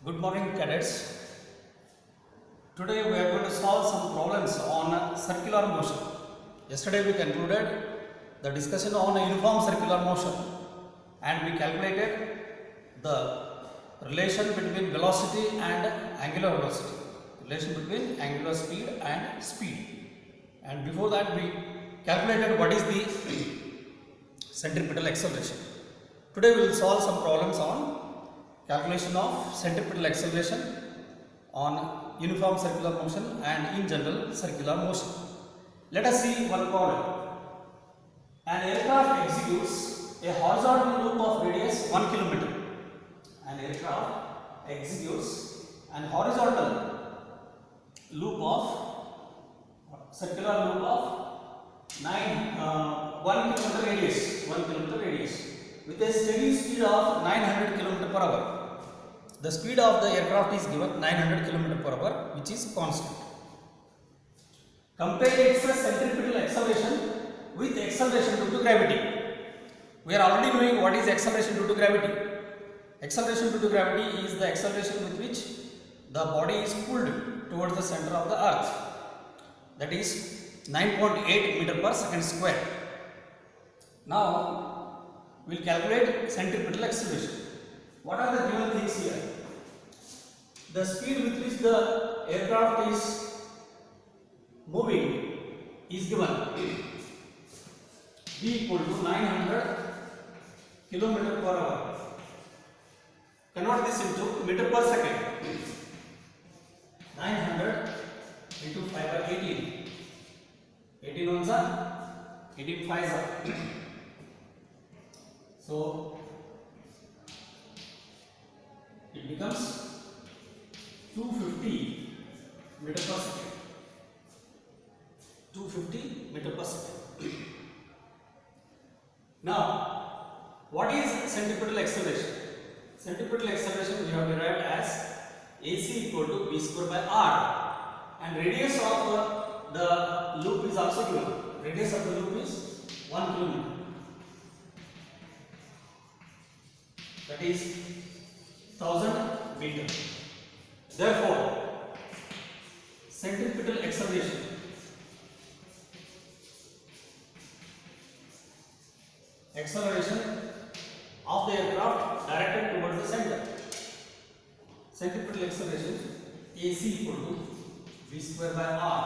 Good morning, cadets. Today we are going to solve some problems on circular motion. Yesterday we concluded the discussion on uniform circular motion and we calculated the relation between velocity and angular velocity, relation between angular speed and speed. And before that we calculated what is the centripetal acceleration. Today we will solve some problems on calculation of centripetal acceleration on uniform circular motion and in general circular motion. Let us see one problem. An aircraft executes a horizontal loop of radius 1 kilometer. An aircraft executes an horizontal loop of circular loop of 1 kilometer radius with a steady speed of 900 km per hour. The speed of the aircraft is given 900 km per hour, which is constant. Compare its centripetal acceleration with acceleration due to gravity. We are already knowing what is acceleration due to gravity. Acceleration due to gravity is the acceleration with which the body is pulled towards the center of the earth. That is 9.8 meter per second square. Now we will calculate centripetal acceleration. What are the given things here? The speed with which the aircraft is moving is given. V equal to 900 km per hour. Convert this into meter per second. 900 into 5 by 18. 18 ones are 18 5s are. So it becomes 250 meter per second. 250 meter per second. Now, what is centripetal acceleration? Centripetal acceleration we have derived as AC equal to B square by R, and radius of the loop is also given. Radius of the loop is 1 kilometer. That is 1000 meter. Therefore, centripetal acceleration of the aircraft directed towards the center. Centripetal acceleration AC equal to V square by R.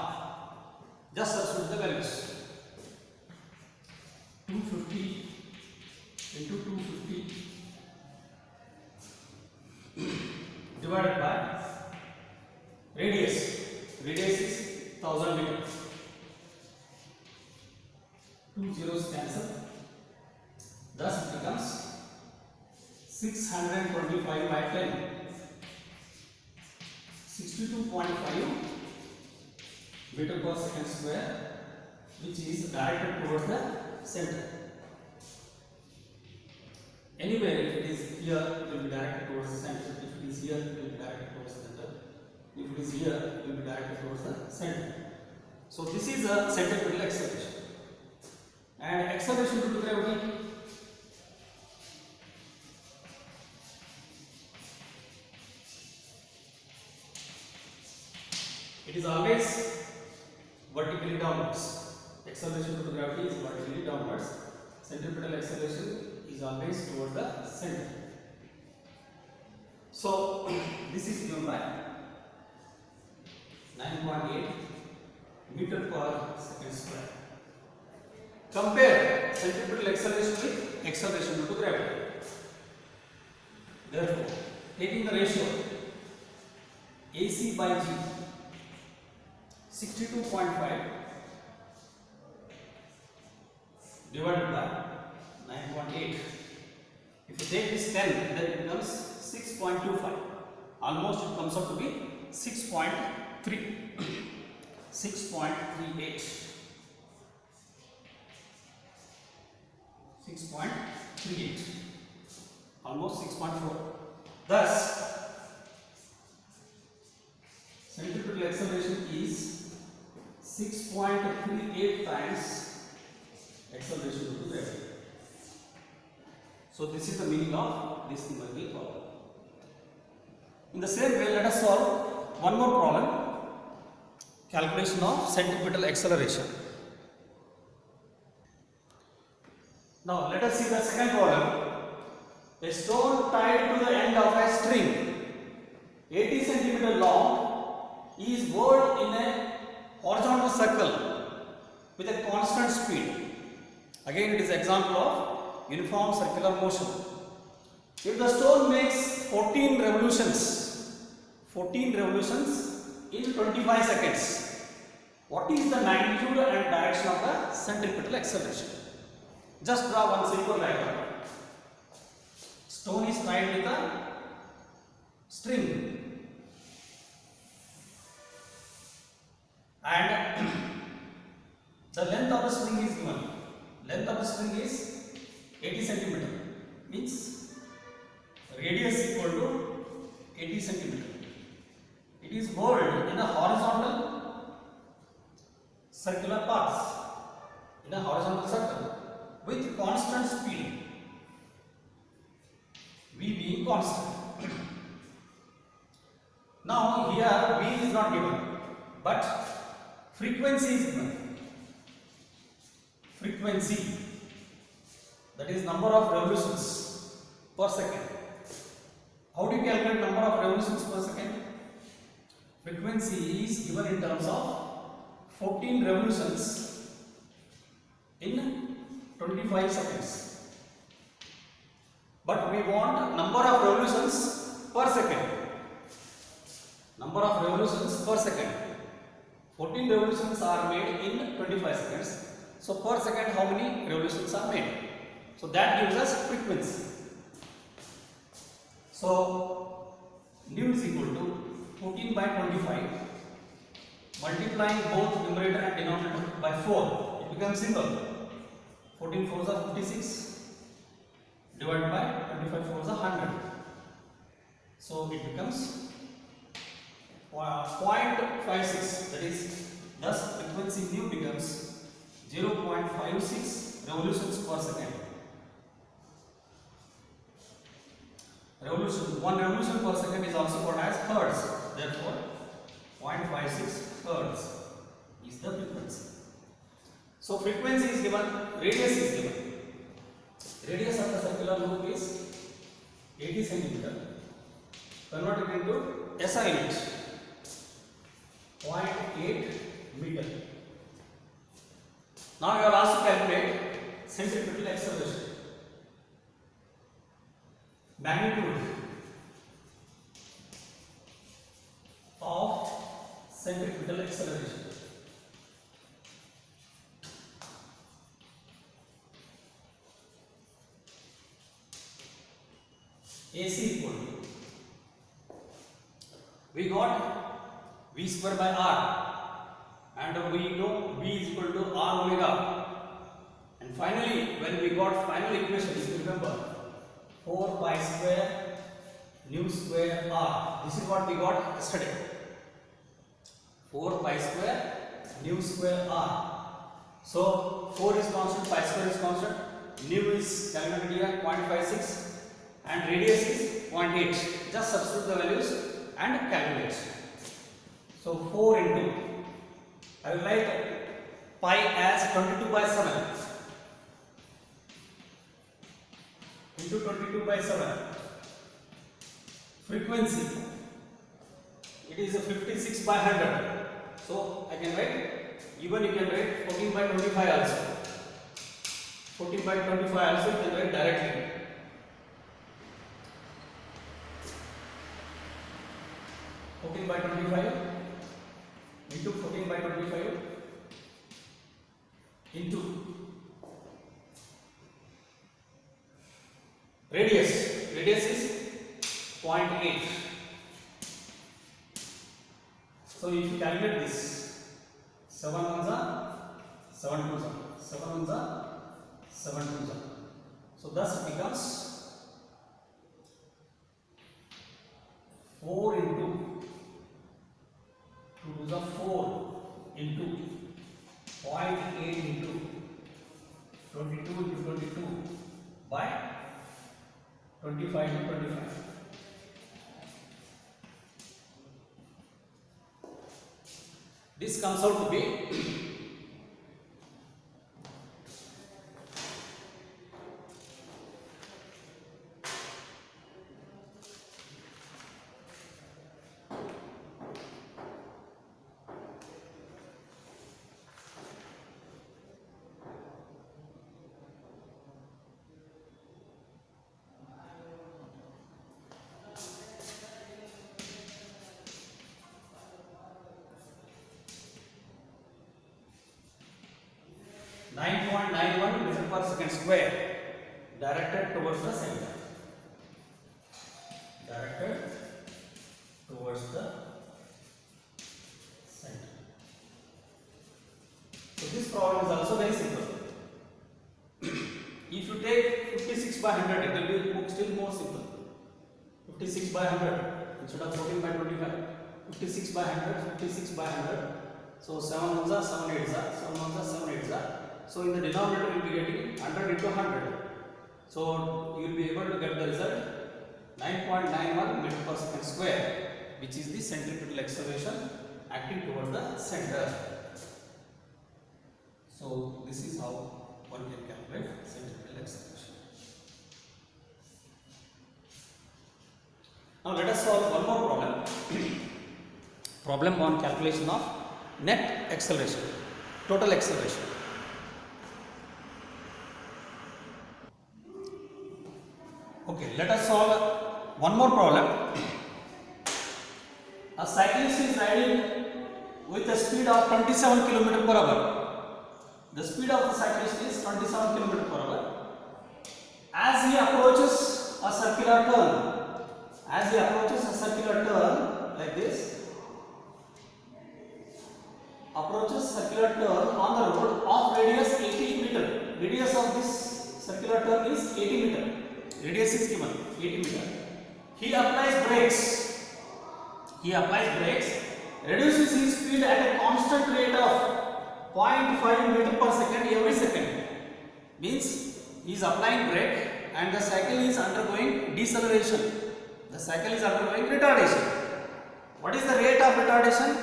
Just substitute the values. 250 into 250 divided by radius. Radius is 1000 meters. 2 zeros cancel. Thus it becomes 625 by 10. 62.5 meter per second square, which is directed towards the center. Anywhere, if it is here, it will be directed towards the center. If it is here, it will be directed towards the center. If it is here, it will be directed towards the center. So this is a centripetal acceleration. And acceleration due to gravity. It is always vertically downwards. Acceleration due to gravity is vertically downwards. Centripetal acceleration is always toward the center. So this is given by 9.8 meter per second square. Compare centripetal acceleration with acceleration due to gravity. Therefore, taking the ratio AC by G, 62.5 divided by 9.8. If you take this 10, then it becomes 6.25. Almost it comes out to be 6.3. 6.38. 6.38. Almost 6.4. Thus, centripetal acceleration is 6.38 times acceleration due to gravity. So this is the meaning of this numerical problem. In the same way, let us solve one more problem. Calculation of centripetal acceleration. Now let us see the second problem. A stone tied to the end of a string 80 centimeter long is whirled in a horizontal circle with a constant speed. Again, it is example of uniform circular motion. If the stone makes 14 revolutions in 25 seconds, what is the magnitude and direction of the centripetal acceleration? Just draw one simple diagram. Stone is tied with a string and the length of the string is given. Length of the string is 80 centimeter, means radius equal to 80 centimeter. It is whirled in a horizontal circular path, in a horizontal circle with constant speed, V being constant. Now here V is not given, but frequency is given. Frequency, that is number of revolutions per second. How do you calculate number of revolutions per second? Frequency is given in terms of 14 revolutions in 25 seconds. But we want number of revolutions per second. Number of revolutions per second. 14 revolutions are made in 25 seconds. So per second how many revolutions are made? So that gives us frequency. So nu is equal to 14 by 25, multiplying both numerator and denominator by 4, it becomes simple. 14 4s are 56, divided by 25 4s are 100. So it becomes 0.56, that is, thus frequency nu becomes 0.56 revolutions per second. One revolution per second is also called as hertz. Therefore, 0.56 hertz is the frequency. So frequency is given, radius is given. Radius of the circular loop is 80 centimeter. Convert it into SI unit, 0.8 meter. Now you are asked to calculate centripetal acceleration. Magnitude of centripetal acceleration. AC equal to, we got V square by R, and we know V is equal to R omega. And finally, when we got final equation, if you remember, 4 pi square nu square R. This is what we got yesterday. 4 pi square nu square R. So 4 is constant, pi square is constant, nu is calculated here 0.56 and radius is 0.8. Just substitute the values and calculate. So 4 into, I will write pi as 22 by 7 into 22 by 7. Frequency, it is a 56 by 100. So I can write, even you can write 14 by 25 also. 14 by 25 also you can write directly. By 25 into 14 by 25 into radius. Radius is 0.8. So if you calculate this, 7 ones are 7 twos are 7 ones are 7 twos are. So thus it becomes 4 into 2 to the 4 into 0.8 into 22 into 22 by 25 into 25. This comes out to be 9.91 meter per second square directed towards the center. Directed towards the center. So this problem is also very simple. If you take 56 by 100, it will be still more simple. 56 by 100 instead of 14 by 25. 56 by 100, 56 by 100. So 7 ones are 7 8s are 7 ones are 7 8s are. So in the denominator we will be getting 100 into 100. So you will be able to get the result 9.91 meter per second square, which is the centripetal acceleration acting towards the center. So this is how one can calculate centripetal acceleration. Now let us solve one more problem. Problem on calculation of net acceleration, total acceleration. Okay, let us solve one more problem. A cyclist is riding with a speed of 27 km per hour. The speed of the cyclist is 27 km per hour. As he approaches a circular turn, like this, approaches circular turn on the road of radius 80 meter. Radius of this circular turn is 80 meter. Radius is given 80 meter. He applies brakes. Reduces his speed at a constant rate of 0.5 meter per second every second. Means he is applying brake and the cycle is undergoing deceleration. The cycle is undergoing retardation. What is the rate of retardation?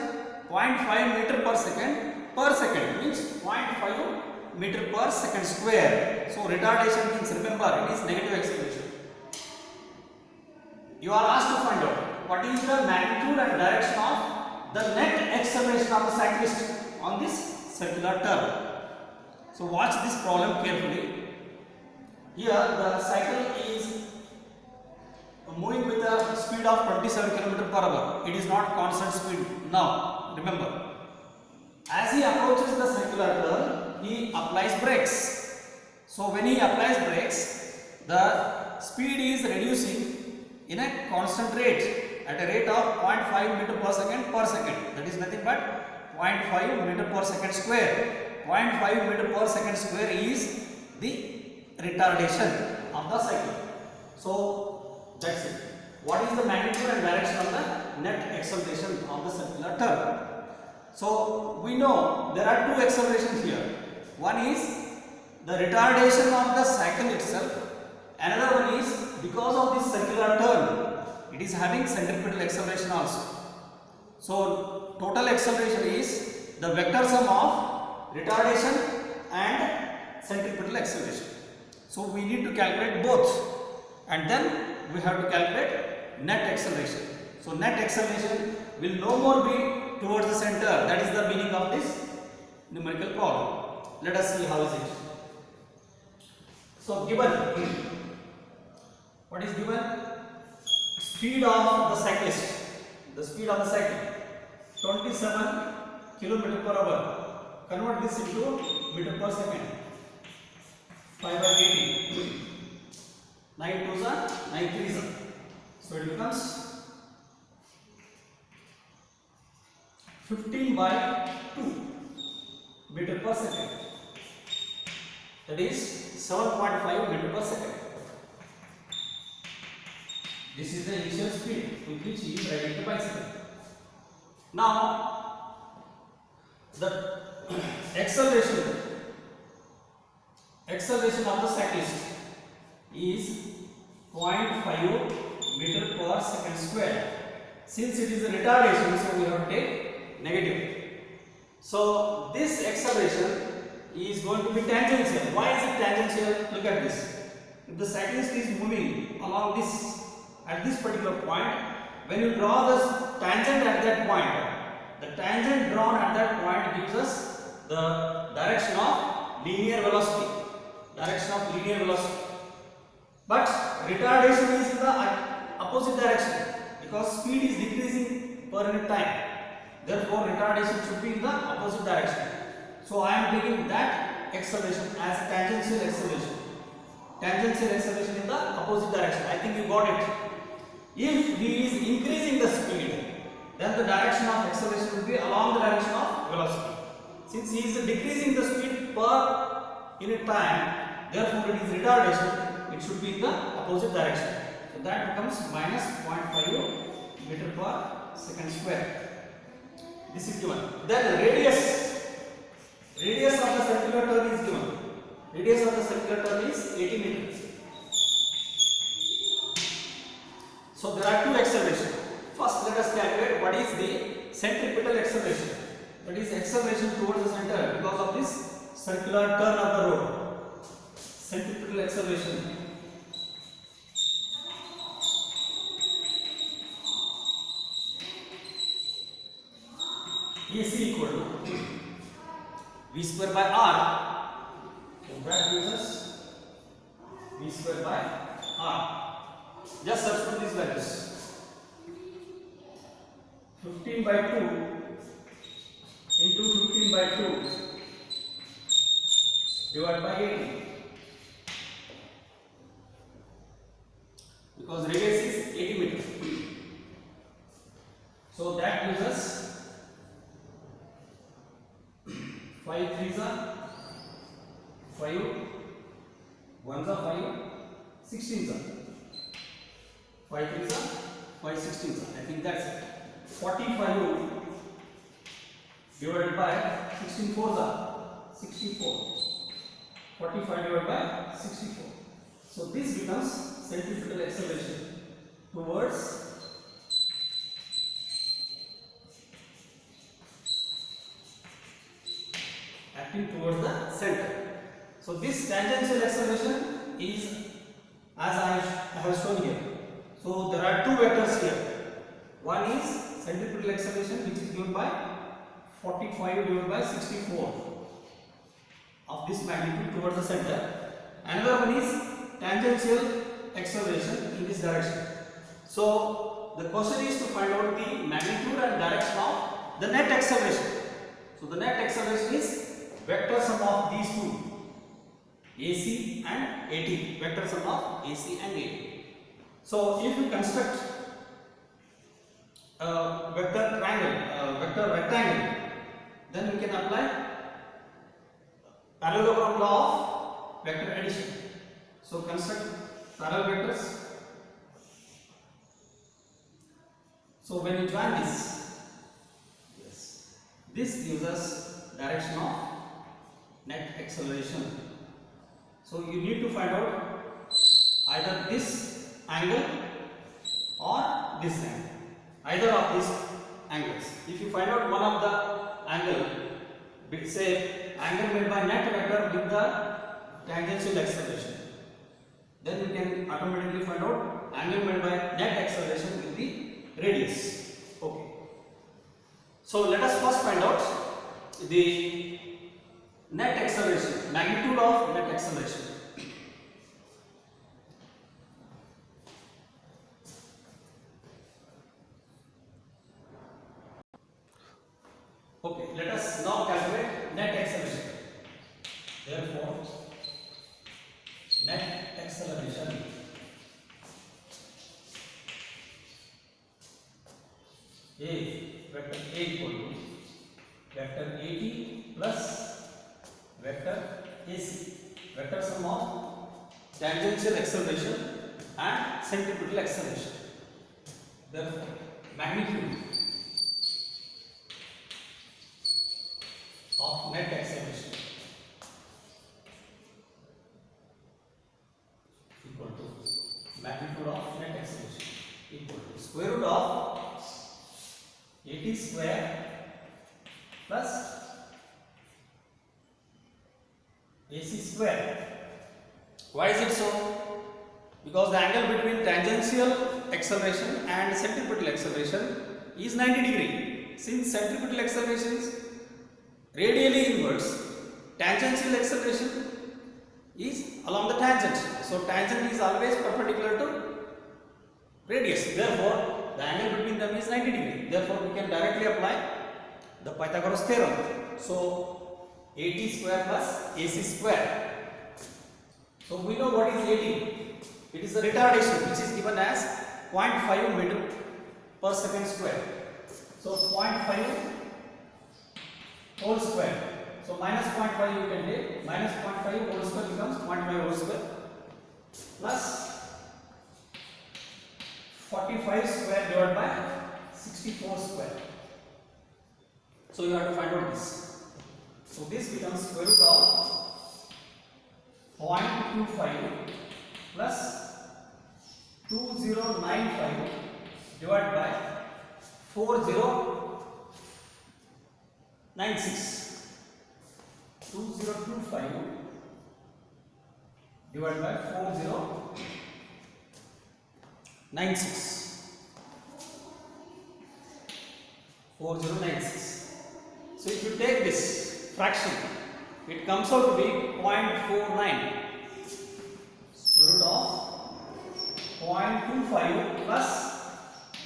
0.5 meter per second means 0.5 meter per second square. So retardation means, remember, it is negative acceleration. You are asked to find out what is the magnitude and direction of the net acceleration of the cyclist on this circular turn. So watch this problem carefully. Here the cycle is moving with a speed of 27 km per hour. It is not constant speed now, remember. As he approaches the circular turn, he applies brakes. So when he applies brakes, the speed is reducing in a constant rate at a rate of 0.5 meter per second. That is nothing but 0.5 meter per second square. 0.5 meter per second square is the retardation of the cycle. So that's it. What is the magnitude and direction of the net acceleration of the circular turn? So we know there are two accelerations here. One is the retardation of the cycle itself. Another one is because of this circular turn, it is having centripetal acceleration also. So total acceleration is the vector sum of retardation and centripetal acceleration. So we need to calculate both, and then we have to calculate net acceleration. So net acceleration will no more be towards the center. That is the meaning of this numerical problem. Let us see how is it. So given, what is given? Speed of the cyclist. The speed of the cycle 27 km per hour. Convert this into meter per second. 5 by 80. 9 2s are 9 3s are. So it becomes 15 by 2 meter per second. That is 7.5 meter per second. This is the initial speed with which he is riding the bicycle. Now, the acceleration of the cyclist is 0.5 meter per second square. Since it is a retardation, so we have to take negative. So this acceleration is going to be tangential. Why is it tangential? Look at this. If the cyclist is moving along this at this particular point, when you draw the tangent at that point, the tangent drawn at that point gives us the direction of linear velocity. Direction of linear velocity. But retardation is in the opposite direction because speed is decreasing per unit time. Therefore, retardation should be in the opposite direction. So I am taking that acceleration as a tangential acceleration. Tangential acceleration in the opposite direction. I think you got it. If v is increasing the speed, then the direction of acceleration will be along the direction of velocity. Since he is decreasing the speed per unit time, therefore it is retardation, it should be in the opposite direction. So that becomes minus 0.5 meter per second square. This is given. Then radius of the circular turn is given. Radius of the circular turn is 80 meters. So there are two accelerations. First, let us calculate what is the centripetal acceleration. That is acceleration towards the center because of this circular turn of the road. Centripetal acceleration. AC equal to V square by R. So that gives us V square by R. Just substitute these values. 15 by 2 into 15 by 2 divided by 80. Because radius is 80 meters. So that gives us 5 3s are 5, 1s are 5, 16s are 5 3s are 5 16s are. I think that's it. 45 divided by 16 4s are 64. 45 divided by 64. So this becomes centripetal acceleration towards acting towards the center. So this tangential acceleration is as I have shown here. So there are two vectors here. One is centripetal acceleration, which is given by 45 divided by 64 of this magnitude towards the center. Another one is tangential acceleration in this direction. So the question is to find out the magnitude and direction of the net acceleration. So the net acceleration is vector sum of these two, AC and AT. Vector sum of AC and AT. So if you construct a vector triangle, vector rectangle, then we can apply parallelogram law of vector addition. So construct parallel vectors. So when you join this, this gives us direction of net acceleration. So you need to find out either this angle or this angle. Either of these angles. If you find out one of the angle, say angle made by net vector with the tangential acceleration, then you can automatically find out angle made by net acceleration with the radius. Okay. So let us first find out the net acceleration, magnitude of net acceleration. Okay, let us now calculate net acceleration. Therefore, net acceleration vector A equal to vector AT plus vector AC, vector sum of tangential acceleration and centripetal acceleration. Therefore, magnitude of net acceleration equal to magnitude of net acceleration equal to square root of AT square plus AC square. Why is it so? Because the angle between tangential acceleration and centripetal acceleration is 90 degree. Since centripetal acceleration is radially inwards, tangential acceleration is along the tangent. So tangent is always perpendicular to radius. Therefore, the angle between them is 90 degree. Therefore, we can directly apply the Pythagoras theorem. So AT square plus AC square. So we know what is AT. It is the retardation which is given as 0.5 meter per second square. So 0.5 whole square. So minus 0.5 you can take. Minus 0.5 whole square becomes 0.5 whole square plus 45 square divided by 64 square. So you have to find out this. So this becomes square root of 0.25 plus 2095 divided by 4096. 2025 divided by 4096. 4096. So if you take this fraction, it comes out to be 0.49. Square root of 0.25 plus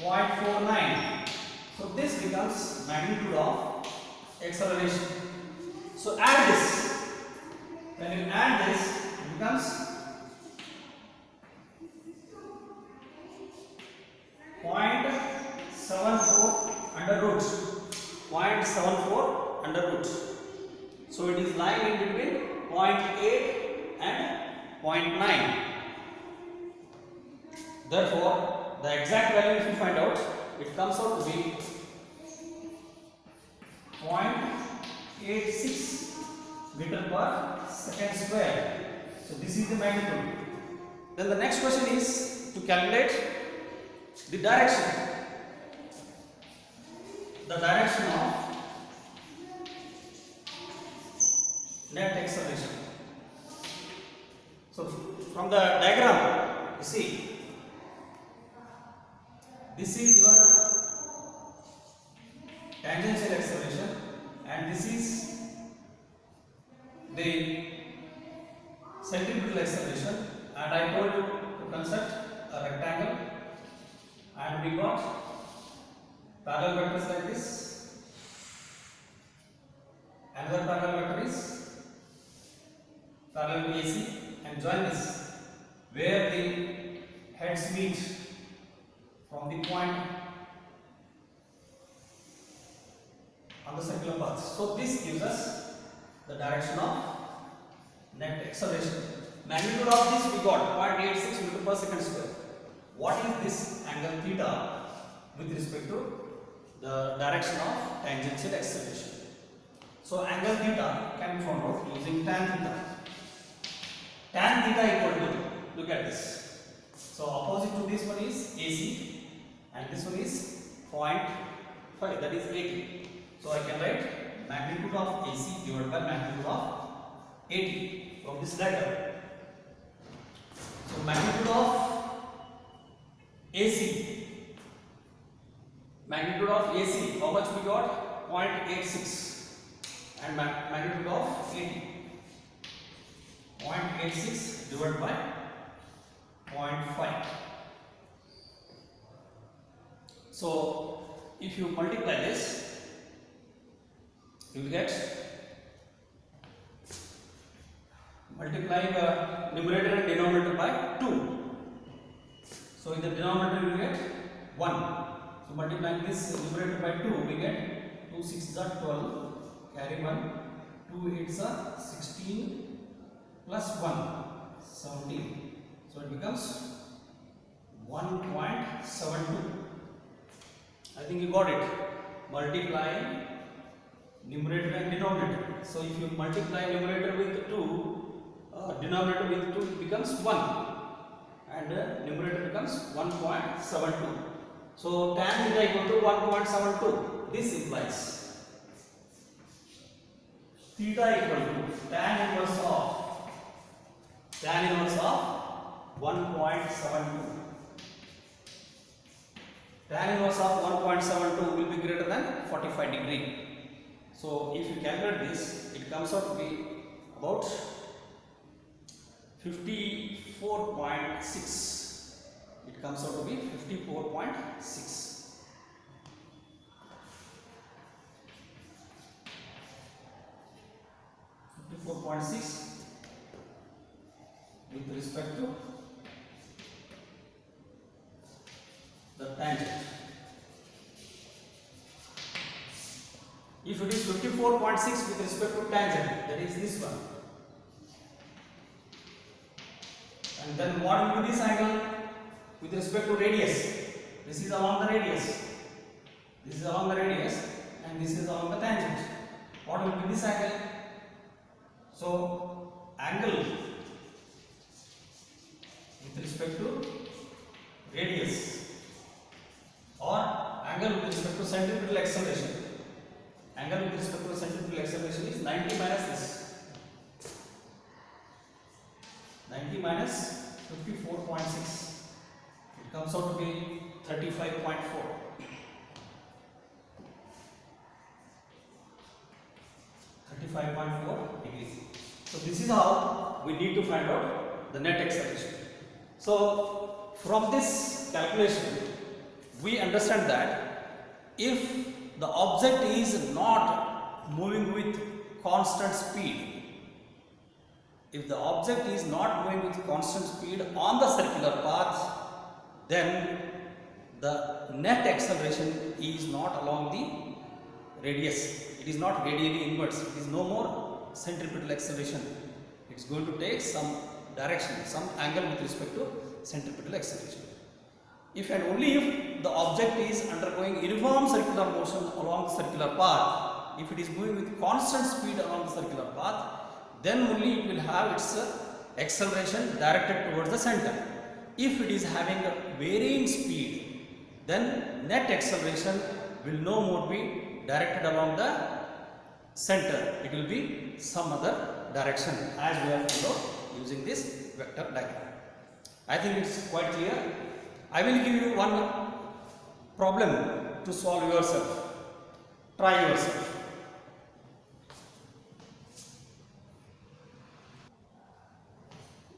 0.49. So this becomes magnitude of acceleration. So add this. When you add this, it becomes 0.74 under root. 0.74 under root. So it is lying in between 0.8 and 0.9. Therefore, the exact value if you find out, it comes out to be 0.86 meter per second square. So this is the magnitude. Then the next question is to calculate the direction. The direction of net acceleration. So from the diagram, you see, this is your tangential acceleration and this is the centripetal acceleration, and I told you to construct a rectangle and we got parallel vectors like this. Another parallel vector is parallel to AC and join this where the heads meet from the point on the circular path. So this gives us the direction of net acceleration. Magnitude of this we got 0.86 meter per second square. What is this angle theta with respect to the direction of tangential acceleration? So angle theta can be found out using tan theta. Tan theta equal to, look at this. So opposite to this one is AC and this one is 0.5, that is 80. So I can write magnitude of AC divided by magnitude of 80 from this diagram. So magnitude of AC, how much we got? 0.86 and magnitude of 80, 0.86 divided by 0.5. So if you multiply this, you will get, multiplying the numerator and denominator by 2. So in the denominator you will get 1. So multiplying this numerator by 2, we get 2 6s are 12, carry 1, 2 8s are 16 plus 1, 17. So it becomes 1.72. I think you got it. Multiplying numerator and denominator. So if you multiply numerator with 2, denominator with 2, it becomes 1 and numerator becomes 1.72. So tan theta equal to 1.72. This implies theta equal to tan inverse of tan inverse of 1.72. Tan inverse of 1.72 will be greater than 45 degree. So if you calculate this, it comes out to be about 54.6. It comes out to be 54.6. 54.6 with respect to the tangent. If it is 54.6 with respect to tangent, that is this one. And then what will be this angle with respect to radius? This is along the radius. This is along the radius and this is along the tangent. What will be this angle? So angle with respect to radius or angle with respect to centripetal acceleration. Angle with respect to centripetal acceleration is 90 minus this. 90 minus 54.6. It comes out to be 35.4. 35.4 degrees. So this is how we need to find out the net acceleration. So from this calculation, we understand that if the object is not moving with constant speed, if the object is not moving with constant speed on the circular path, then the net acceleration is not along the radius. It is not radially inwards. It is no more centripetal acceleration. It is going to take some direction, some angle with respect to centripetal acceleration. If and only if the object is undergoing uniform circular motion along the circular path, if it is moving with constant speed along the circular path, then only it will have its acceleration directed towards the center. If it is having a varying speed, then net acceleration will no more be directed along the center. It will be some other direction, as we have followed using this vector diagram. I think it's quite clear. I will give you one problem to solve yourself. Try yourself.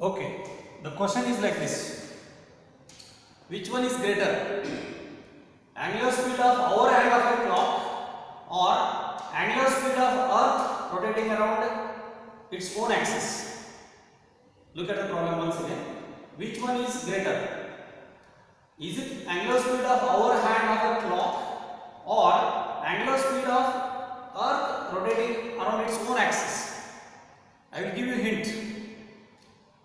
Okay, the question is like this. Which one is greater? Angular speed of our hand of a clock or angular speed of Earth rotating around its own axis? Look at the problem once again. Which one is greater? Is it angular speed of our hand of a clock or angular speed of Earth rotating around its own axis? I will give you a hint.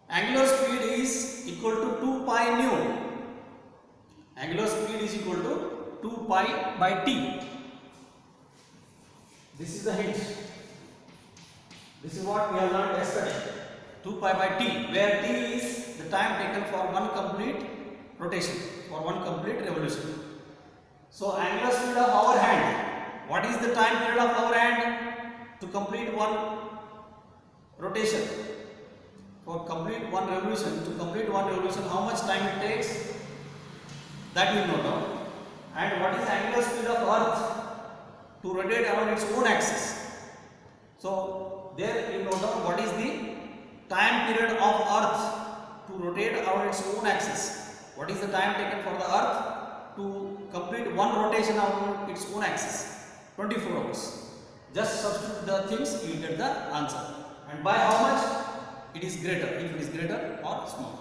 Angular speed is equal to 2 pi nu. Angular speed is equal to 2 pi by t. This is the hint. This is what we have learned yesterday. 2 pi by t, where t is the time taken for one complete rotation, for one complete revolution. So angular speed of our hand, what is the time period of our hand to complete one rotation? For complete one revolution, how much time it takes? That we know now. And what is angular speed of Earth to rotate around its own axis? So there you know now what is the time period of Earth to rotate around its own axis. What is the time taken for the Earth to complete one rotation around its own axis? 24 hours. Just substitute the things, you will get the answer. And by how much? It is greater, if it is greater or smaller.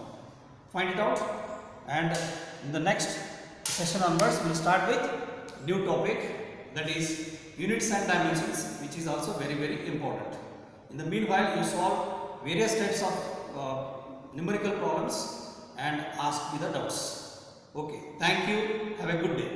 Find it out, and in the next session onwards we will start with new topic, that is units and dimensions, which is also very important. In the meanwhile, you solve various types of numerical problems and ask me the doubts. Okay, thank you, have a good day.